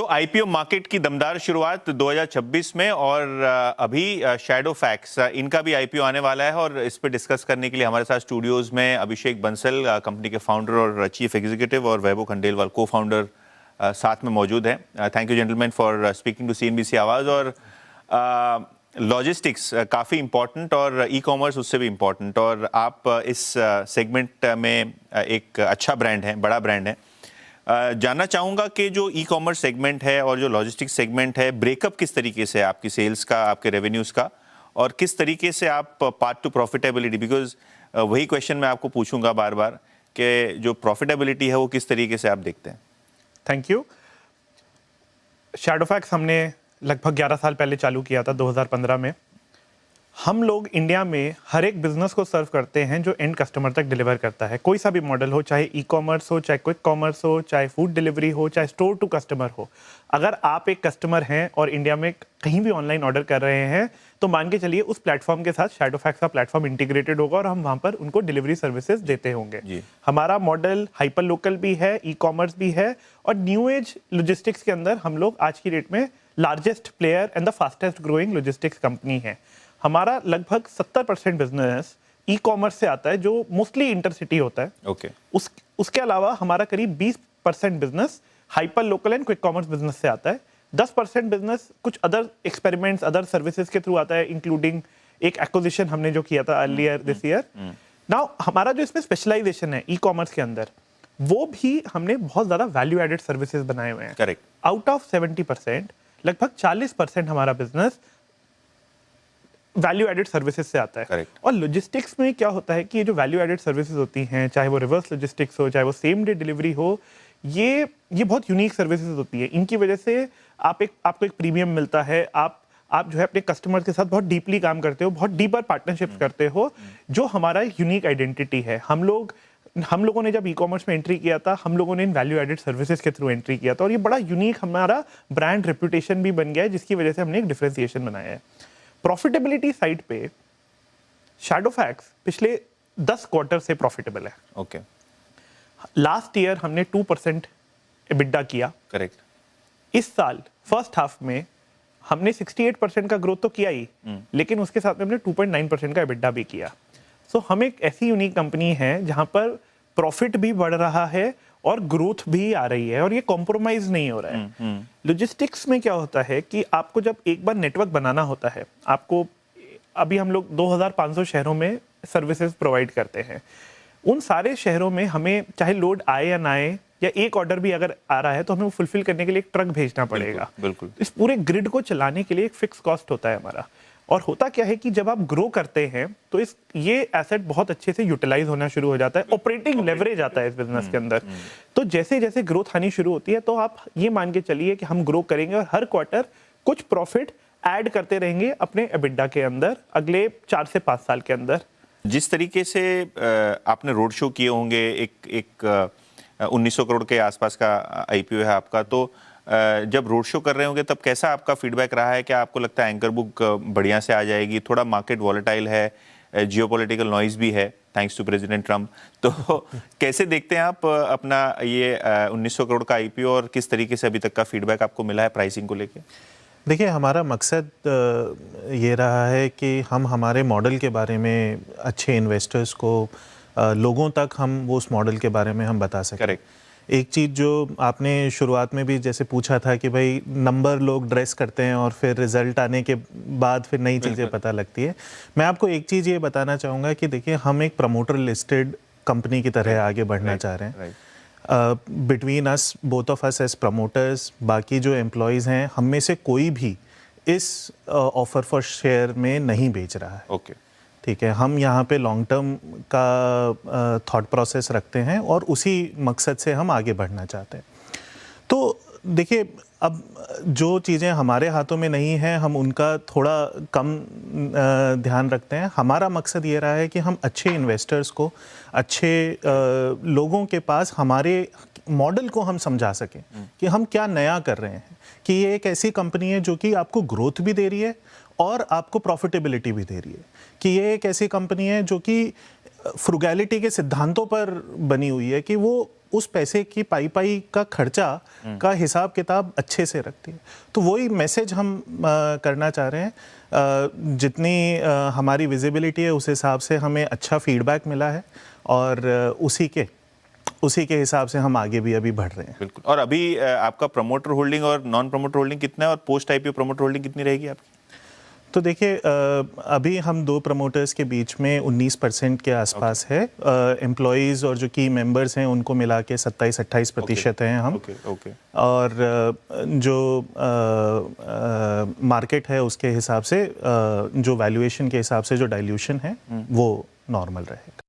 IPO market की दमदार शुरुआत 2026 में और अभी शैडोफैक्स इनका भी आईपीओ आने वाला है और इस पे डिस्कस करने के लिए हमारे साथ स्टूडियोज में अभिषेक बंसल कंपनी के फाउंडर और चीफ एग्जीक्यूटिव और वैभव खंडेलवाल को फाउंडर साथ में मौजूद हैं। Thank you gentlemen for speaking to CNBC Awaaz. और लॉजिस्टिक्स काफ़ी इंपॉर्टेंट और ई कॉमर्स उससे भी इम्पॉर्टेंट, और आप इस सेगमेंट में एक अच्छा ब्रांड है, बड़ा ब्रांड है। जानना चाहूँगा कि जो ई कॉमर्स सेगमेंट है और जो लॉजिस्टिक्स सेगमेंट है, ब्रेकअप किस तरीके से है आपकी सेल्स का, आपके रेवेन्यूज़ का, और किस तरीके से आप पाथ टू प्रॉफिटेबिलिटी, बिकॉज वही क्वेश्चन मैं आपको पूछूंगा बार बार कि जो प्रॉफिटेबिलिटी है वो किस तरीके से आप देखते हैं। Thank you. शैडोफैक्स हमने लगभग 11 साल पहले चालू किया था, 2015 में। हम लोग इंडिया में हर एक बिजनेस को सर्व करते हैं जो एंड कस्टमर तक डिलीवर करता है, कोई सा भी मॉडल हो, चाहे ई कॉमर्स हो, चाहे क्विक कॉमर्स हो, चाहे फूड डिलीवरी हो, चाहे स्टोर टू कस्टमर हो। अगर आप एक कस्टमर हैं और इंडिया में कहीं भी ऑनलाइन ऑर्डर कर रहे हैं तो मान के चलिए उस प्लेटफॉर्म के साथ शैडोफैक्स का प्लेटफॉर्म इंटीग्रेटेड होगा और हम वहाँ पर उनको डिलीवरी सर्विसेज देते होंगे। हमारा मॉडल हाइपर लोकल भी है, ई कॉमर्स भी है, और न्यू एज लॉजिस्टिक्स के अंदर हम लोग आज की डेट में largest player and the fastest growing logistics company है। हमारा लगभग 70% बिजनेस ई कॉमर्स से आता है, जो मोस्टली इंटरसिटी होता है। उसके अलावा हमारा करीब 20% business hyper local and quick commerce business से आता है। 10% बिजनेस कुछ अदर एक्सपेरिमेंट्स, अदर सर्विसेज के थ्रू आता है, इंक्लूडिंग एक एक्विजिशन हमने जो किया था अर्लियर दिस ईयर। नाउ हमारा जो इसमें स्पेशलाइजेशन है ई कॉमर्स के अंदर, वो भी हमने बहुत ज्यादा वैल्यू एडेड सर्विसेज बनाए हुए हैं। करेक्ट। आउट ऑफ 70% लगभग 40% हमारा बिजनेस वैल्यू एडेड सर्विसेज से आता है। Correct. और लॉजिस्टिक्स में क्या होता है कि ये जो वैल्यू एडेड सर्विसेज होती हैं, चाहे वो रिवर्स लॉजिस्टिक्स हो, चाहे वो सेम डे डिलीवरी हो, ये बहुत यूनिक सर्विसेज होती है। इनकी वजह से आपको एक प्रीमियम मिलता है। आप जो है अपने कस्टमर के साथ बहुत डीपली काम करते हो, बहुत डीपर पार्टनरशिप करते हो, जो हमारा यूनिक आइडेंटिटी है। हम लोगों ने जब ई कॉमर्स में एंट्री किया था, हम लोगों ने इन वैल्यू एडेड सर्विसेज के थ्रू एंट्री किया था, और ये बड़ा यूनिक हमारा ब्रांड रेपुटेशन भी बन गया है, जिसकी वजह से हमने एक डिफरेंशिएशन बनाया है। प्रॉफिटेबिलिटी साइड पे शैडोफैक्स पिछले 10 क्वार्टर से प्रॉफिटेबल है। ओके। लास्ट ईयर हमने 2% एबिटा किया। करेक्ट। इस साल फर्स्ट हाफ में हमने 68% का ग्रोथ तो किया ही, लेकिन उसके साथ में हमने 2.9% का एबिटा भी किया। सो हम एक ऐसी यूनिक कंपनी है जहां पर प्रॉफिट भी बढ़ रहा है और ग्रोथ भी आ रही है, और ये कॉम्प्रोमाइज नहीं हो रहा है। लॉजिस्टिक्स में क्या होता है कि आपको जब एक बार नेटवर्क बनाना होता है, आपको अभी हम लोग 2500 शहरों में सर्विसेज प्रोवाइड करते हैं। उन सारे शहरों में हमें चाहे लोड आए या ना आए, या एक ऑर्डर भी अगर आ रहा है तो हमें वो फुलफिल करने के लिए एक ट्रक भेजना पड़ेगा। बिल्कुल। इस पूरे ग्रिड को चलाने के लिए एक फिक्स कॉस्ट होता है हमारा। और होता क्या है कि जब आप ग्रो करते हैं तो ये एसेट बहुत अच्छे से यूटिलाइज होना शुरू हो जाता है, ऑपरेटिंग लेवरेज आता है इस बिजनेस के अंदर। तो जैसे जैसे ग्रोथ आनी शुरू होती है, तो आप ये मान के चलिए कि हम ग्रो करेंगे और हर क्वार्टर कुछ प्रॉफिट ऐड करते रहेंगे अपने एबिटा के अंदर अगले 4 से 5 साल के अंदर। जिस तरीके से आपने रोड शो किए होंगे, एक 1900 करोड़ के आसपास का आईपीओ है आपका, तो जब रोड शो कर रहे होंगे तब कैसा आपका फीडबैक रहा है? क्या आपको लगता है एंकर बुक बढ़िया से आ जाएगी? थोड़ा मार्केट वॉलेटाइल है, जियोपॉलिटिकल नॉइज भी है थैंक्स टू प्रेसिडेंट ट्रम्प, तो कैसे देखते हैं आप अपना ये 1900 करोड़ का आईपीओ, और किस तरीके से अभी तक का फीडबैक आपको मिला है प्राइसिंग को लेके? देखिए, हमारा मकसद ये रहा है कि हम हमारे मॉडल के बारे में अच्छे इन्वेस्टर्स को, लोगों तक हम वो उस मॉडल के बारे में हम बता सकें। करेक्ट। एक चीज़ जो आपने शुरुआत में भी जैसे पूछा था कि भाई नंबर लोग ड्रेस करते हैं और फिर रिजल्ट आने के बाद फिर नई चीज़ें पता लगती है। मैं आपको एक चीज़ ये बताना चाहूँगा कि देखिए, हम एक प्रमोटर लिस्टेड कंपनी की तरह आगे बढ़ना चाह रहे हैं। Between us, both of us as promoters, बाकी जो एम्प्लॉयज़ हैं, हम में से कोई भी इस ऑफर फॉर शेयर में नहीं बेच रहा है। ओके। ठीक है। हम यहाँ पे लॉन्ग टर्म का थॉट प्रोसेस रखते हैं और उसी मकसद से हम आगे बढ़ना चाहते हैं। तो देखिए, अब जो चीज़ें हमारे हाथों में नहीं हैं, हम उनका थोड़ा कम ध्यान रखते हैं। हमारा मकसद ये रहा है कि हम अच्छे इन्वेस्टर्स को, अच्छे लोगों के पास हमारे मॉडल को हम समझा सकें कि हम क्या नया कर रहे हैं, कि ये एक ऐसी कंपनी है जो कि आपको ग्रोथ भी दे रही है और आपको प्रॉफिटेबिलिटी भी दे रही है, कि ये एक ऐसी कंपनी है जो कि फ्रुगैलिटी के सिद्धांतों पर बनी हुई है, कि वो उस पैसे की पाई का खर्चा का हिसाब किताब अच्छे से रखती है। तो वही मैसेज हम करना चाह रहे हैं। जितनी हमारी विजिबिलिटी है उस हिसाब से हमें अच्छा फीडबैक मिला है और उसी के हिसाब से हम आगे भी अभी बढ़ रहे हैं। बिल्कुल। और अभी आपका प्रमोटर होल्डिंग और नॉन प्रमोटर होल्डिंग कितना है और पोस्ट आईपीओ प्रमोटर होल्डिंग कितनी रहेगी आपकी? तो देखिए अभी हम 2 प्रमोटर्स के बीच में 19% के आसपास है। एम्प्लॉयज़ और जो की मेंबर्स हैं उनको मिला के 27-28% हैं हम। ओके। और जो मार्केट है उसके हिसाब से जो वैल्यूएशन के हिसाब से जो डाइल्यूशन है वो नॉर्मल रहेगा।